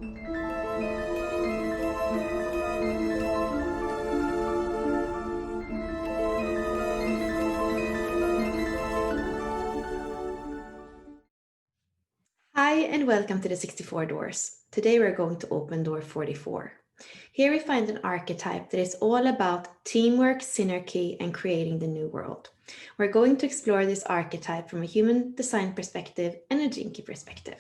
Hi, and welcome to the 64 Doors. Today we're going to open door 44. Here we find an archetype that is all about teamwork, synergy, and creating the new world. We're going to explore this archetype from a human design perspective and a Jinky perspective.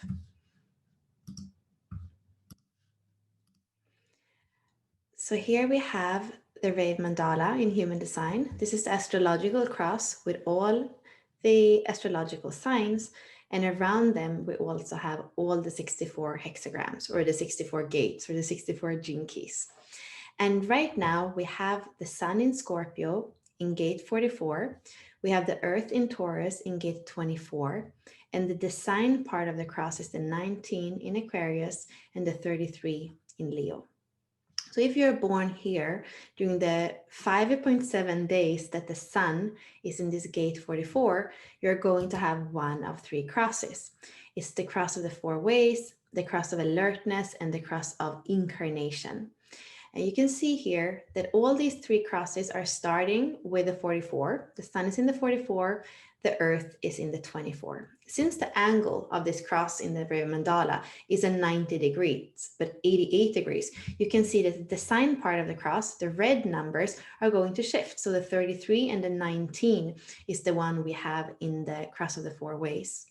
So here we have the Rave Mandala in human design. This is the astrological cross with all the astrological signs, and around them we also have all the 64 hexagrams or the 64 gates or the 64 gene keys. And right now we have the sun in Scorpio in gate 44. We have the earth in Taurus in gate 24. And the design part of the cross is the 19 in Aquarius and the 33 in Leo. So if you're born here during the 5.7 days that the sun is in this gate 44, you're going to have one of three crosses. It's the cross of the four ways, the cross of alertness, and the cross of incarnation. And you can see here that all these three crosses are starting with the 44. The sun is in the 44, the earth is in the 24. Since the angle of this cross in the Rave Mandala is a 90 degrees, but 88 degrees, you can see that the design part of the cross, the red numbers, are going to shift. So the 33 and the 19 is the one we have in the cross of the four ways.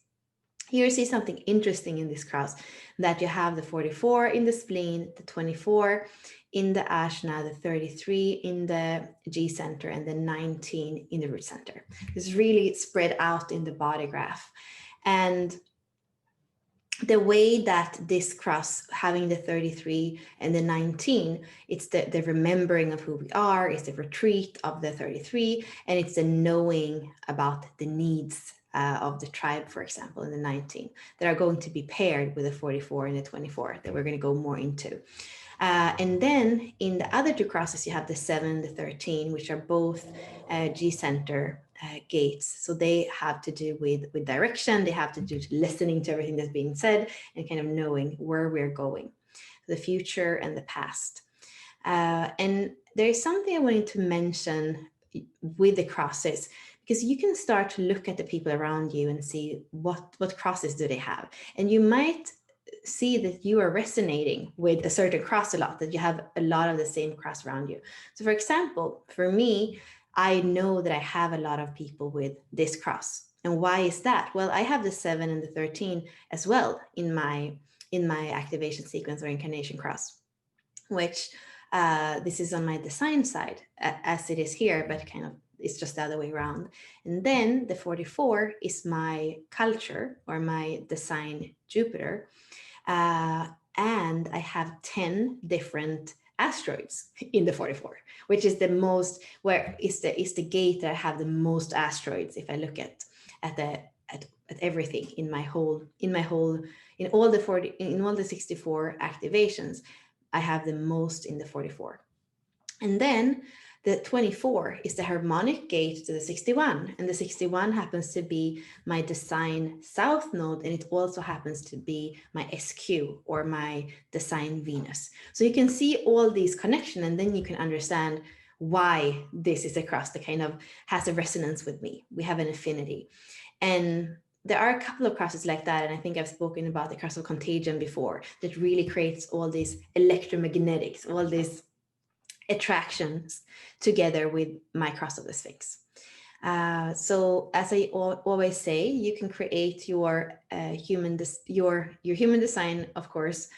Here you see something interesting in this cross, that you have the 44 in the spleen, the 24 in the Ajna, the 33 in the G center, and the 19 in the root center. It's really spread out in the body graph. And the way that this cross, having the 33 and the 19, it's the remembering of who we are, it's the retreat of the 33, and it's the knowing about the needs of the tribe, for example, in the 19, that are going to be paired with the 44 and the 24 that we're going to go more into. And then in the other two crosses, you have the 7 and the 13, which are both G center gates. So they have to do with direction. They have to do with listening to everything that's being said and kind of knowing where we're going, the future and the past. And there is something I wanted to mention with the crosses, because you can start to look at the people around you and see what crosses do they have. And you might see that you are resonating with a certain cross a lot, that you have a lot of the same cross around you. So for example, for me, I know that I have a lot of people with this cross. And why is that? Well, I have the 7 and the 13 as well in my activation sequence or incarnation cross, which this is on my design side as it is here, but kind of it's just the other way around. And then the 44 is my culture or my design Jupiter. And I have 10 different asteroids in the 44, which is the most, where is the gate that I have the most asteroids. If I look at everything in all the 64 activations, I have the most in the 44. And then the 24 is the harmonic gate to the 61, and the 61 happens to be my design south node, and it also happens to be my SQ or my design Venus. So you can see all these connections, and then you can understand why this is a cross that kind of has a resonance with me. We have an affinity. And there are a couple of crosses like that, and I think I've spoken about the cross of contagion before, that really creates all these electromagnetics, all these attractions together with my cross of the Sphinx. So as I always say, you can create your human design, of course,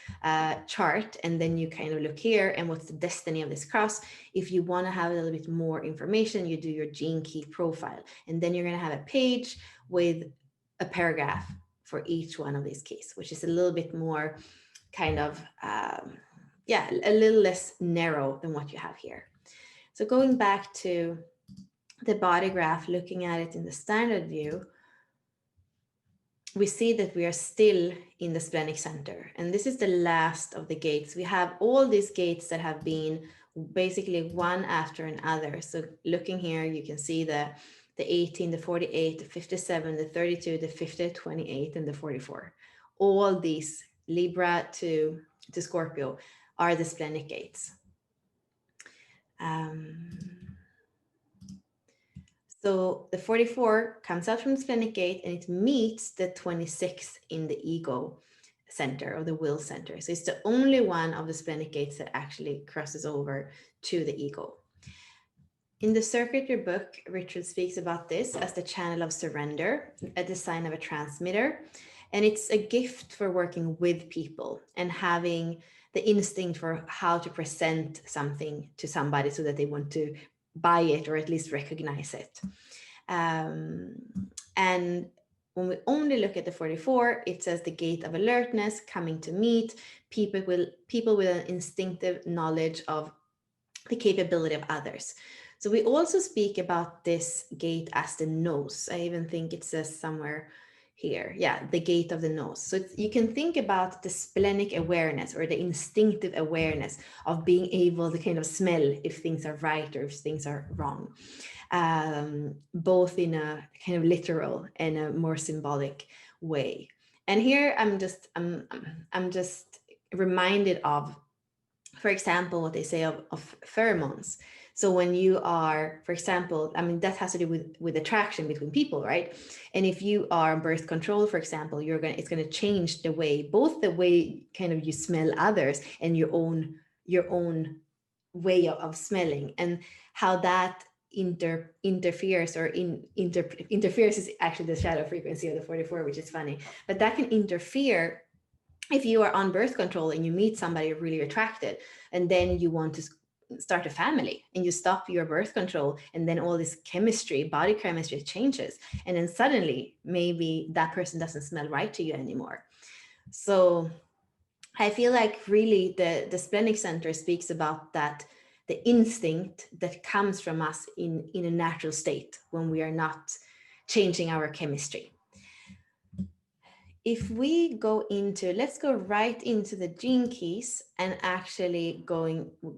chart, and then you kind of look here and what's the destiny of this cross. If you want to have a little bit more information, you do your gene key profile, and then you're going to have a page with a paragraph for each one of these keys, which is a little bit more kind of a little less narrow than what you have here. So going back to the body graph, looking at it in the standard view, we see that we are still in the splenic center. And this is the last of the gates. We have all these gates that have been basically one after another. So looking here, you can see the 18, the 48, the 57, the 32, the 50, 28, and the 44. All these Libra to to Scorpio are the Splendid Gates. So the 44 comes out from the Splendid Gate and it meets the 26 in the ego center, or the will center. So it's the only one of the Splendid Gates that actually crosses over to the ego. In the Circuitry book, Richard speaks about this as the channel of surrender, a design of a transmitter. And it's a gift for working with people and having the instinct for how to present something to somebody so that they want to buy it or at least recognize it. And when we only look at the 44, it says the gate of alertness, coming to meet people with an instinctive knowledge of the capability of others. So we also speak about this gate as the nose. I even think it says somewhere here, yeah, the gate of the nose. So you can think about the splenic awareness or the instinctive awareness of being able to kind of smell if things are right or if things are wrong, both in a kind of literal and a more symbolic way. And here I'm just reminded of, for example, what they say of pheromones. So when you are, for example, I mean, that has to do with attraction between people, right? And if you are on birth control, for example, it's going to change the way, both the way kind of you smell others and your own way of smelling, and how that interferes is actually the shadow frequency of the 44, which is funny, but that can interfere if you are on birth control and you meet somebody you're really attracted, and then you want to start a family and you stop your birth control, and then all this chemistry, body chemistry changes, and then suddenly maybe that person doesn't smell right to you anymore. So I feel like really the Splenic Center speaks about that, the instinct that comes from us in a natural state when we are not changing our chemistry. If we go into, let's go right into the gene keys and actually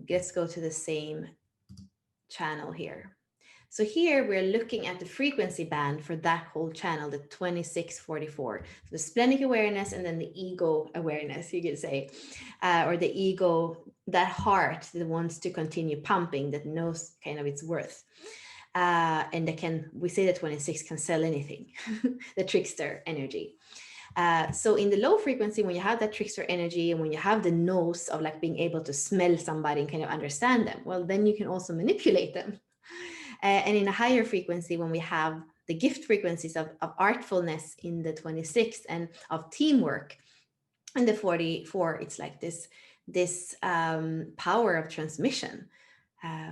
let's go to the same channel here. So here we're looking at the frequency band for that whole channel, the 2644, the splenic awareness and then the ego awareness, you could say, or the ego, that heart that wants to continue pumping, that knows kind of its worth. And we say that 26 can sell anything, the trickster energy. So in the low frequency, when you have that trickster energy and when you have the nose of like being able to smell somebody and kind of understand them, well, then you can also manipulate them. And in a higher frequency, when we have the gift frequencies of artfulness in the 26 and of teamwork in the 44, it's like this power of transmission,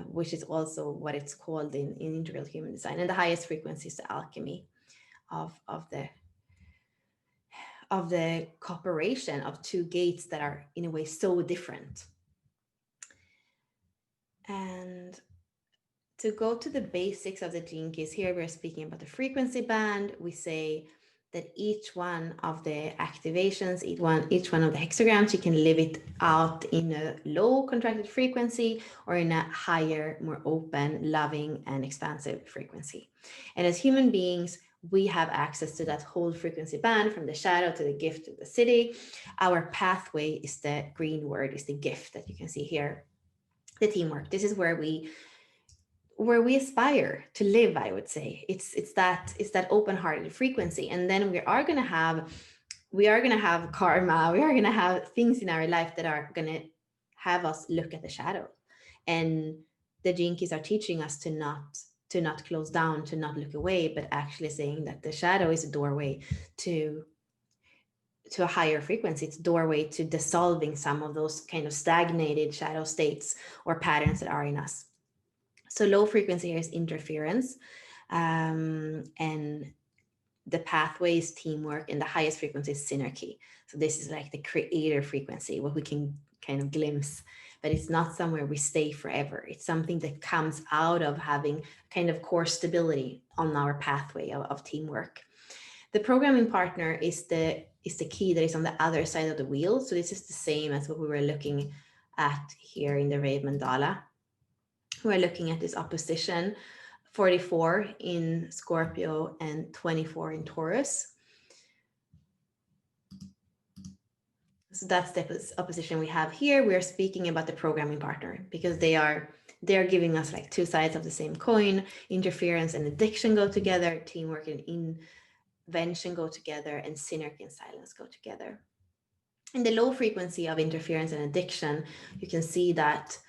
which is also what it's called in integral human design. And the highest frequency is the alchemy of the cooperation of two gates that are in a way so different. And to go to the basics of the gene keys, here we're speaking about the frequency band. We say that each one of the activations, each one of the hexagrams, you can live it out in a low contracted frequency or in a higher, more open, loving, and expansive frequency. And as human beings, we have access to that whole frequency band, from the shadow to the gift to the city. Our pathway is the green word, is the gift that you can see here. The teamwork, this is where we aspire to live, I would say. It's that open-hearted frequency. And then we are going to have karma, we are going to have things in our life that are going to have us look at the shadow. And the gene keys are teaching us to not close down, to not look away, but actually saying that the shadow is a doorway to a higher frequency. It's a doorway to dissolving some of those kind of stagnated shadow states or patterns that are in us. So low frequency here is interference, and the pathway is teamwork, and the highest frequency is synergy. So this is like the creator frequency, what we can kind of glimpse, but it's not somewhere we stay forever. It's something that comes out of having kind of core stability on our pathway of teamwork. The programming partner is the key that is on the other side of the wheel. So this is the same as what we were looking at here in the Rave Mandala. We're looking at this opposition, 44 in Scorpio and 24 in Taurus. So that's the opposition we have here. We're speaking about the programming partner because they're giving us like two sides of the same coin. Interference and addiction go together, teamwork and invention go together, and synergy and silence go together. In the low frequency of interference and addiction, you can see that,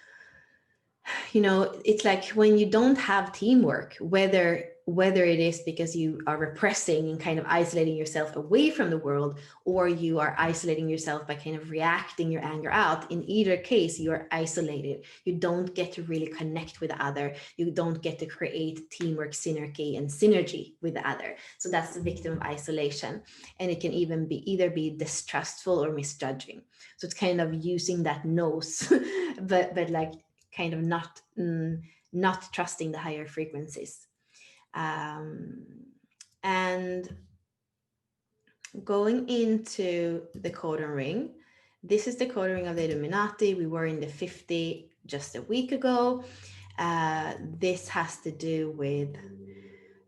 it's like when you don't have teamwork, whether it is because you are repressing and kind of isolating yourself away from the world, or you are isolating yourself by kind of reacting your anger out. In either case, you are isolated. You don't get to really connect with the other. You don't get to create teamwork, synergy with the other. So that's the victim of isolation. And it can even either be distrustful or misjudging. So it's kind of using that nose, but like kind of not trusting the higher frequencies. And going into the codon ring, this is the codon ring of the Illuminati. We were in the 50 just a week ago. This has to do with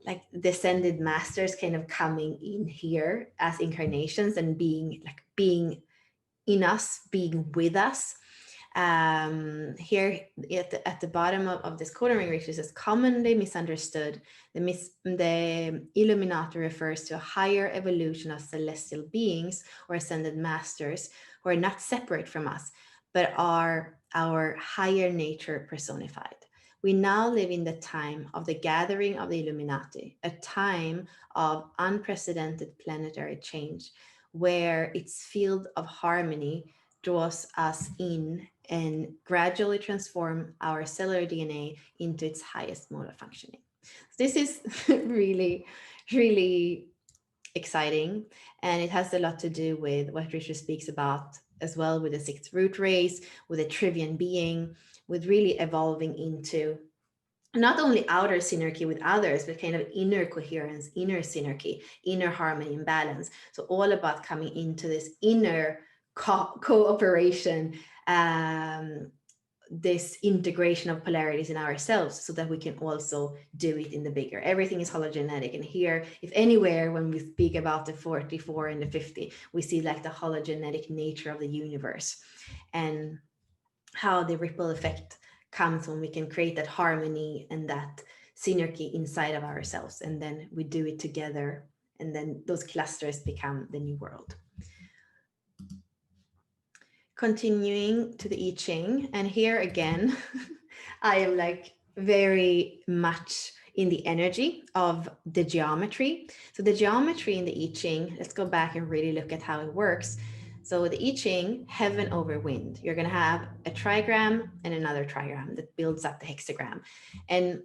like descended masters kind of coming in here as incarnations and being in us, being with us. Here at the bottom of this codon ring, which is commonly misunderstood, the Illuminati refers to a higher evolution of celestial beings or ascended masters who are not separate from us, but are our higher nature personified. We now live in the time of the gathering of the Illuminati, a time of unprecedented planetary change, where its field of harmony draws us in and gradually transform our cellular DNA into its highest mode of functioning. This is really, really exciting. And it has a lot to do with what Richard speaks about as well, with the sixth root race, with the trivian being, with really evolving into not only outer synergy with others, but kind of inner coherence, inner synergy, inner harmony and balance. So all about coming into this inner cooperation, this integration of polarities in ourselves, so that we can also do it in the bigger. Everything is hologenetic. And here, if anywhere, when we speak about the 44 and the 50, we see like the hologenetic nature of the universe and how the ripple effect comes when we can create that harmony and that synergy inside of ourselves. And then we do it together. And then those clusters become the new world. Continuing to the I Ching. And here again, I am like very much in the energy of the geometry. So the geometry in the I Ching, let's go back and really look at how it works. So the I Ching, heaven over wind, you're going to have a trigram and another trigram that builds up the hexagram. And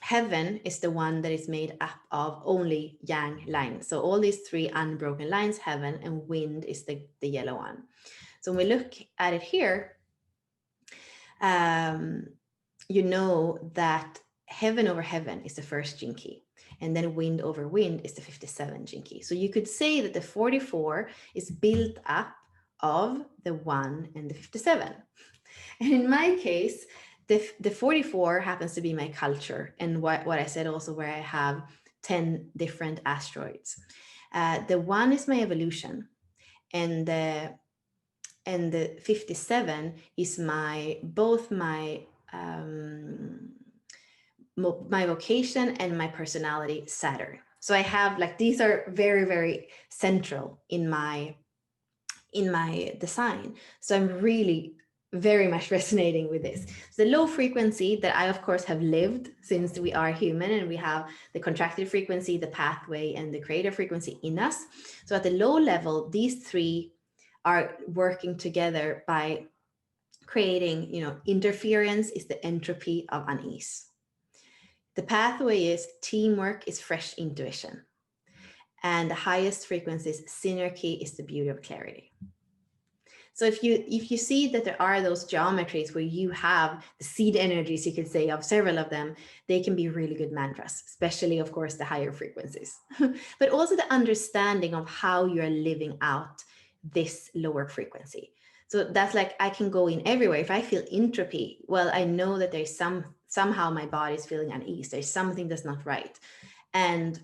heaven is the one that is made up of only yang lines. So all these three unbroken lines, heaven, and wind is the yellow one. So when we look at it here, you know that heaven over heaven is the first gene key, and then wind over wind is the 57 gene key. So you could say that the 44 is built up of the 1 and the 57. And in my case, the 44 happens to be my culture, and what I said also, where I have 10 different asteroids. The 1 is my evolution, and the 57 is both my vocation and my personality, Saturn. So I have like, these are very, very central in my design. So I'm really very much resonating with this. The low frequency that I, of course, have lived since we are human, and we have the contracted frequency, the pathway, and the creative frequency in us. So at the low level, these three are working together by creating, interference is the entropy of unease. The pathway is teamwork, is fresh intuition. And the highest frequency is synergy, is the beauty of clarity. So if you see that there are those geometries where you have the seed energies, you could say, of several of them, they can be really good mantras, especially, of course, the higher frequencies, but also the understanding of how you're living out this lower frequency. So that's like, I can go in everywhere. If I feel entropy, well, I know that there's somehow my body's feeling unease. There's something that's not right. And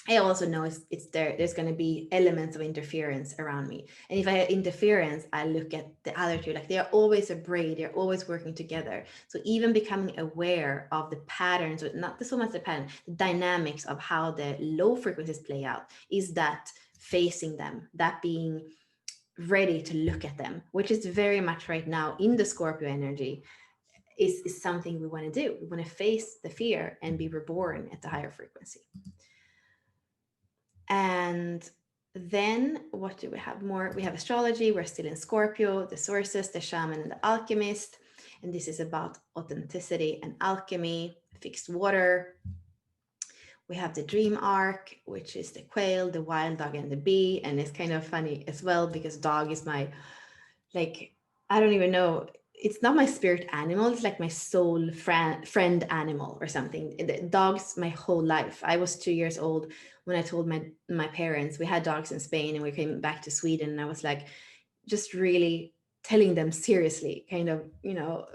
I also know it's there's going to be elements of interference around me. And if I have interference, I look at the other two, like they're always a braid, they're always working together. So even becoming aware of the patterns, or not so much the pattern, the dynamics of how the low frequencies play out, is that facing them, that being ready to look at them, which is very much right now in the Scorpio energy, is something we want to do. We want to face the fear and be reborn at the higher frequency. And then what do we have more? We have astrology. We're still in Scorpio, the sources, the shaman, and the alchemist. And this is about authenticity and alchemy, fixed water. We have the dream arc, which is the quail, the wild dog, and the bee. And it's kind of funny as well because dog is my, like, I don't even know. It's not my spirit animal. It's like my soul friend animal or something. Dogs my whole life. I was 2 years old when I told my parents we had dogs in Spain and we came back to Sweden. And I was like, just really telling them seriously, kind of,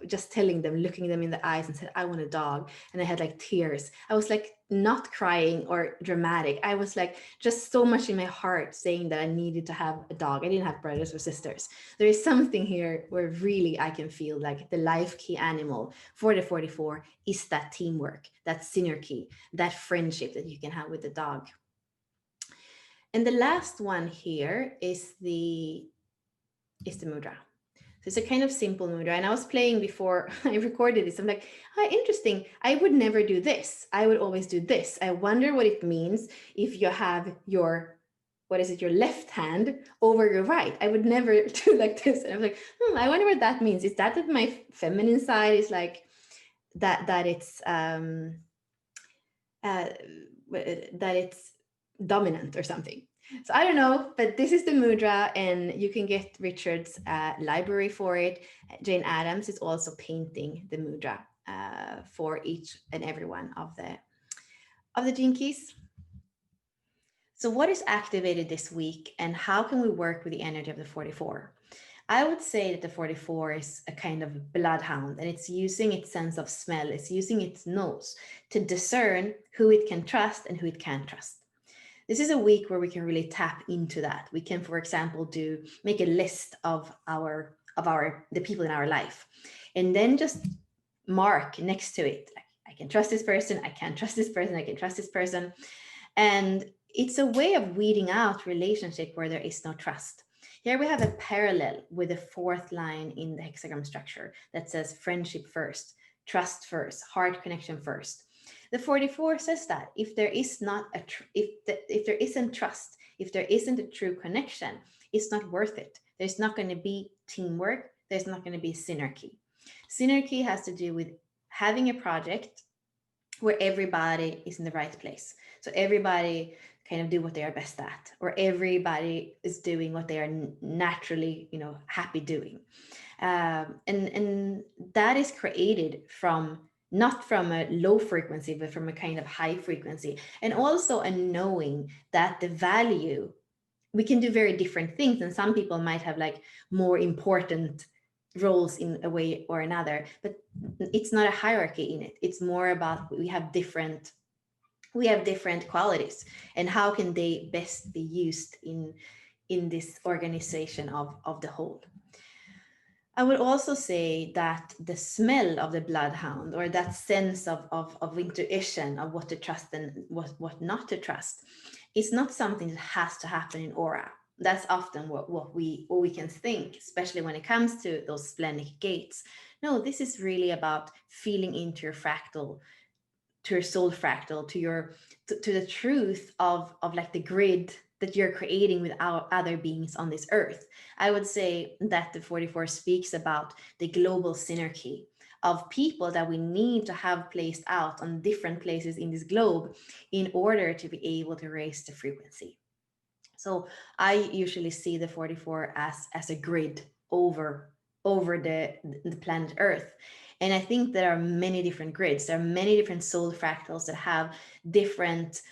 just telling them, looking them in the eyes and said, I want a dog. And I had like tears. I was like not crying or dramatic. I was like just so much in my heart saying that I needed to have a dog. I didn't have brothers or sisters. There is something here where really I can feel like the life key animal for the 44 is that teamwork, that synergy, that friendship that you can have with the dog. And the last one here is the mudra. So it's a kind of simple mudra. And I was playing before I recorded this. I'm like, interesting. I would never do this. I would always do this. I wonder what it means if you have your, your left hand over your right. I would never do like this. And I'm like, I wonder what that means. Is that my feminine side is like that it's dominant or something. So I don't know, but this is the mudra, and you can get Richard's library for it. Jane Addams is also painting the mudra for each and every one of the gene keys. So what is activated this week, and how can we work with the energy of the 44? I would say that the 44 is a kind of bloodhound, and it's using its sense of smell, it's using its nose to discern who it can trust and who it can't trust. This is a week where we can really tap into that. We can, for example, make a list of the people in our life, and then just mark next to it, like, I can trust this person, I can't trust this person, I can trust this person. And it's a way of weeding out relationship where there is no trust. Here we have a parallel with the fourth line in the hexagram structure that says friendship first, trust first, heart connection first. The 44 says that if there is not if there isn't trust, if there isn't a true connection, it's not worth it. There's not going to be teamwork. There's not going to be synergy. Synergy has to do with having a project where everybody is in the right place. So everybody kind of do what they are best at, or everybody is doing what they are naturally, happy doing. And that is created from not from a low frequency, but from a kind of high frequency. And also a knowing that the value, we can do very different things. And some people might have like more important roles in a way or another, but it's not a hierarchy in it. It's more about we have different qualities, and how can they best be used in this organization of the whole. I would also say that the smell of the bloodhound, or that sense of intuition of what to trust and what not to trust, is not something that has to happen in aura. That's often what we can think, especially when it comes to those splenic gates. No, this is really about feeling into your fractal, to your soul fractal, to the truth of like the grid that you're creating with our other beings on this earth. I would say that the 44 speaks about the global synergy of people that we need to have placed out on different places in this globe in order to be able to raise the frequency. So I usually see the 44 as a grid over the planet Earth. And I think there are many different grids. There are many different soul fractals that have different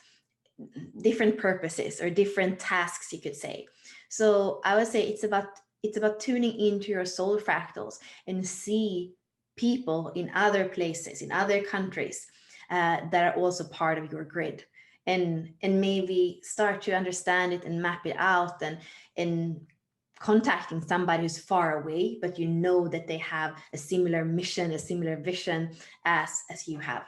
purposes or different tasks, you could say. So I would say it's about tuning into your soul fractals and see people in other places, in other countries, that are also part of your grid. and maybe start to understand it and map it out, and contacting somebody who's far away, but you know that they have a similar mission, a similar vision as you have.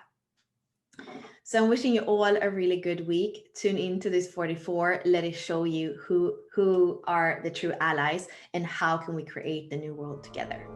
So I'm wishing you all a really good week. Tune into this 44. Let it show you who are the true allies and how can we create the new world together.